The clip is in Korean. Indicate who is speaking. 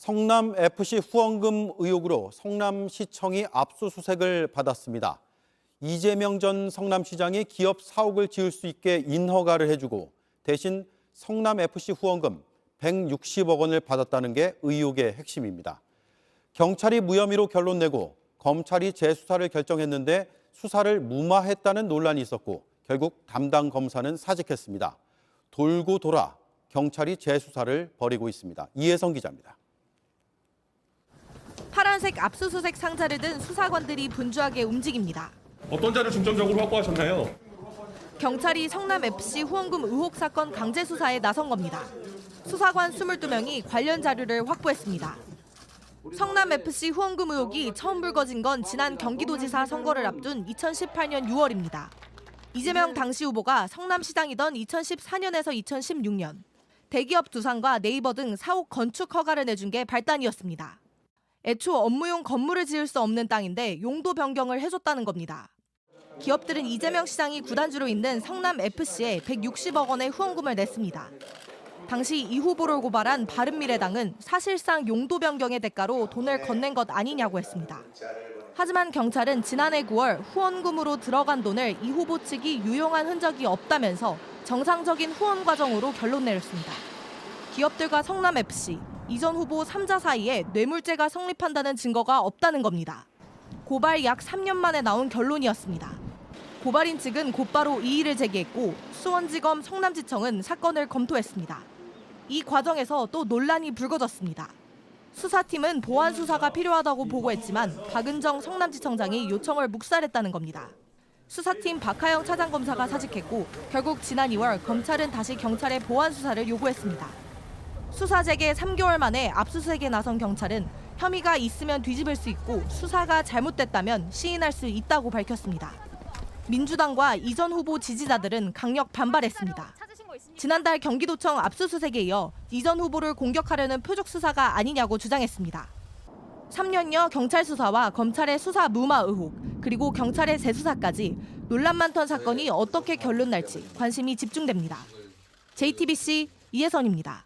Speaker 1: 성남FC 후원금 의혹으로 성남시청이 압수수색을 받았습니다. 이재명 전 성남시장이 기업 사옥을 지을 수 있게 인허가를 해주고 대신 성남FC 후원금 160억 원을 받았다는 게 의혹의 핵심입니다. 경찰이 무혐의로 결론 내고 검찰이 재수사를 결정했는데 수사를 무마했다는 논란이 있었고 결국 담당 검사는 사직했습니다. 돌고 돌아 경찰이 재수사를 벌이고 있습니다. 이혜성 기자입니다.
Speaker 2: 파란색 압수수색 상자를 든 수사관들이 분주하게 움직입니다.
Speaker 3: 어떤 자를 중점적으로 확보하셨나요?
Speaker 2: 경찰이 성남FC 후원금 의혹 사건 강제 수사에 나선 겁니다. 수사관 22명이 관련 자료를 확보했습니다. 성남FC 후원금 의혹이 처음 불거진 건 지난 경기도지사 선거를 앞둔 2018년 6월입니다. 이재명 당시 후보가 성남시장이던 2014년에서 2016년 대기업 두산과 네이버 등 사옥 건축 허가를 내준 게 발단이었습니다. 애초 업무용 건물을 지을 수 없는 땅인데 용도 변경을 해줬다는 겁니다. 기업들은 이재명 시장이 구단주로 있는 성남FC에 160억 원의 후원금을 냈습니다. 당시 이 후보를 고발한 바른미래당은 사실상 용도 변경의 대가로 돈을 건넨 것 아니냐고 했습니다. 하지만 경찰은 지난해 9월 후원금으로 들어간 돈을 이 후보 측이 유용한 흔적이 없다면서 정상적인 후원 과정으로 결론 내렸습니다. 기업들과 성남FC, 이전 후보 3자 사이에 뇌물죄가 성립한다는 증거가 없다는 겁니다. 고발 약 3년 만에 나온 결론이었습니다. 고발인 측은 곧바로 이의를 제기했고 수원지검 성남지청은 사건을 검토했습니다. 이 과정에서 또 논란이 불거졌습니다. 수사팀은 보완 수사가 필요하다고 보고했지만 박은정 성남지청장이 요청을 묵살했다는 겁니다. 수사팀 박하영 차장검사가 사직했고 결국 지난 2월 검찰은 다시 경찰에 보완 수사를 요구했습니다. 수사 재개 3개월 만에 압수수색에 나선 경찰은 혐의가 있으면 뒤집을 수 있고 수사가 잘못됐다면 시인할 수 있다고 밝혔습니다. 민주당과 이전 후보 지지자들은 강력 반발했습니다. 지난달 경기도청 압수수색에 이어 이전 후보를 공격하려는 표적 수사가 아니냐고 주장했습니다. 3년여 경찰 수사와 검찰의 수사 무마 의혹, 그리고 경찰의 재수사까지 논란 많던 사건이 어떻게 결론 날지 관심이 집중됩니다. JTBC 이혜선입니다.